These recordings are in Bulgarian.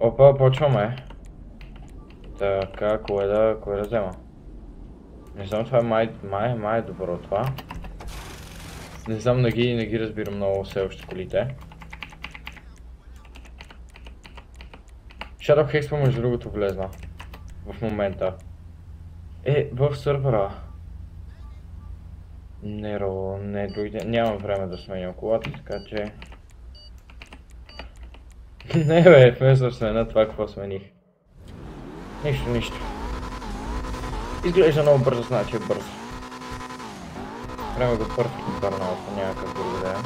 Опа, почваме. Така, кое да взема? Не знам, това май е добро това. Не знам, не ги разбирам много все още колите. Shadow Hex между другото влезна. В момента. В сървъра. Не, другите. Нямам време да сменя колата, така че... Не бе, вместо смена това какво смених. Нищо. Изглежда много бързо, значи е бързо. Време го пърфект барнал по някакъв друг идея.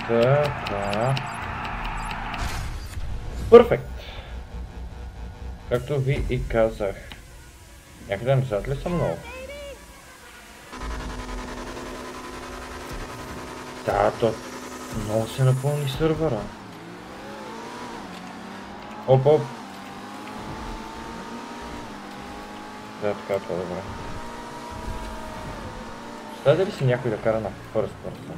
Така. Перфект! Както ви и казах. Някъде назад ли съм много? Да, то много се напълни сървъра. Оп. Да, така това добре. Следа ли си някой да кара на first person?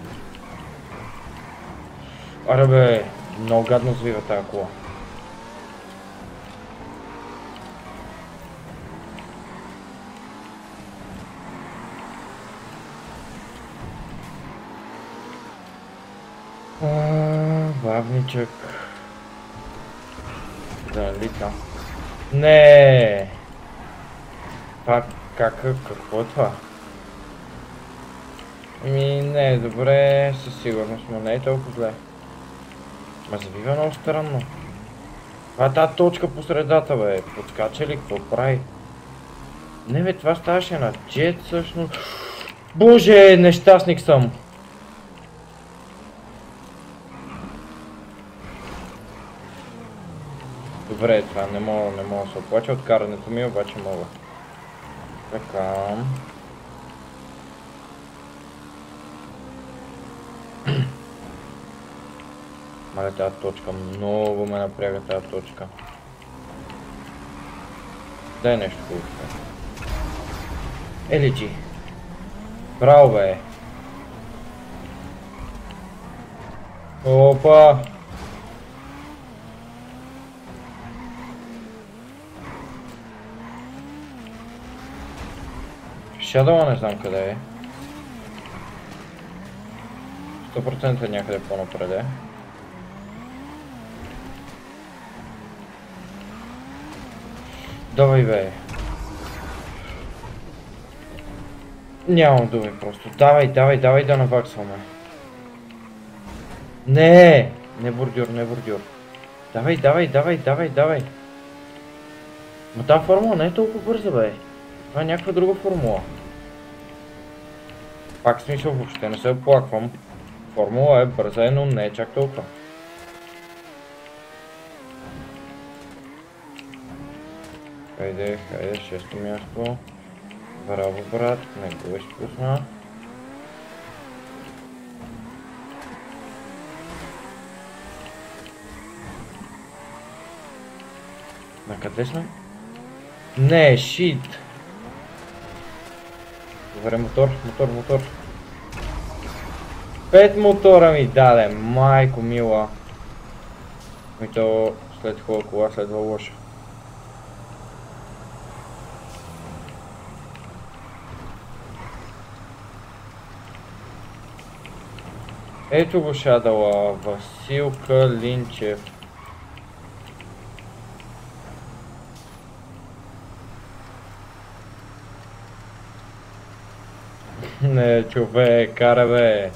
Аре бе, много гадно звива тази кола. Бавничък. Да, лита. Не. Пак, какво е това? Не, добре, със сигурност, но не е толкова зле. Ма завива много странно. Това е тази точка по средата, бе. Подскача ли, какво прави? Не бе, това ставаше на джет всъщност. Боже, нещастник съм. Добре, това не мога да се оплача от карането ми, обаче мога. Така. Мале, тази точка, много ме напряга тази точка. Дай нещо хубаво. Елиджи. Браво, бе. Опа. Shadow не знам къде е. 100% някъде по-напред е. Давай бе. Нямам думи просто. Давай да наваксваме. Не бордюр. Давай. Но тази формула не е толкова бърза, бе. Това е някаква друга формула. Пак смисъл, въобще не се оплаквам. Формула е бърза, но не е чак толкова. Хайде, 6-то място. Браво, брат, не го изпусна. На къде сме? Не, шит! Добре, мотор. 5 мотора ми даде, майко мила. И то след хубава кола следва лоша. Ето го шадала, Васил Калинчев. Не, човек, кара бе.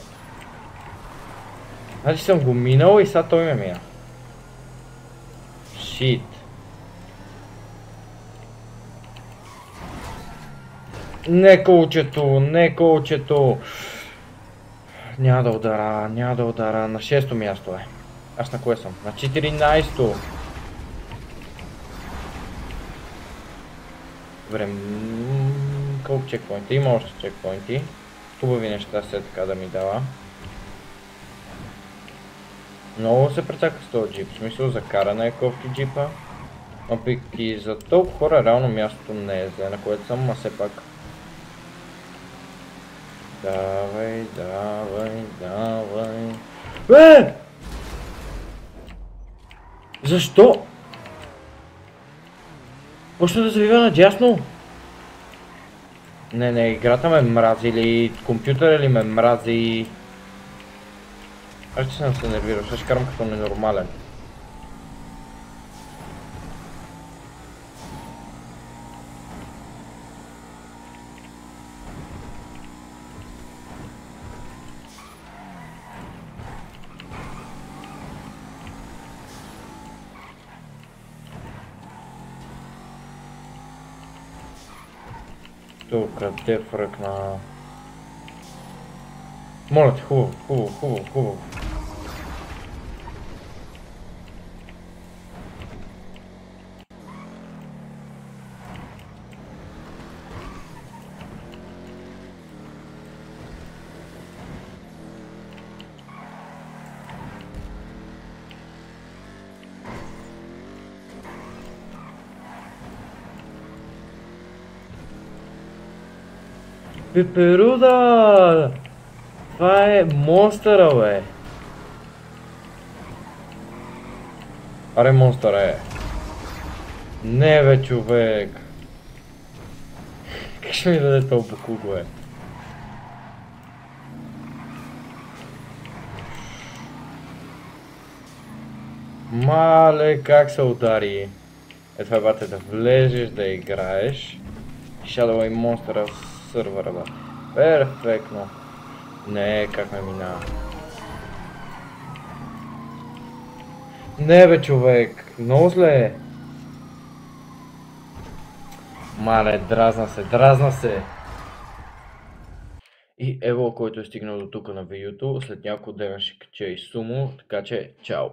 Значи съм го минал и сега той ме мина. Шит. Не колчето. Няма да удара. На 6-то място е. Аз на кое съм? На 14-то. Добре, колко чекпоинта? Има още чекпоинти. Хубави неща се така да ми дава. Много се прецака с този джип, в смисъл за каране е кофти джипа. Въпреки за толкова хора реално мястото не е зле, на което съм, а все пак. Давай, давай, давай. Защо? Почна да завива надясно. Не, играта ме мрази или компютъра ли ме мрази. Аз ще съм се нервирал, ще карам като ненормален. Тук къде фръкна? Моля ти, хубаво. Пеперуда! Това е монстъра, бе! Аре, монстър е! Не, бе, човек! Как ще ми даде толкова буклук, бе? Мале, как се удари? Е, това е бате да влезеш, да играеш. Shadow и монстъра в сървъра, бе. Перфектно. Не, как ме минава. Не, бе, човек. Много зле е. Мале, дразна се. И Ево, който е стигнал до тук на видеото, след няколко дена ще кача и сумо, така че чао.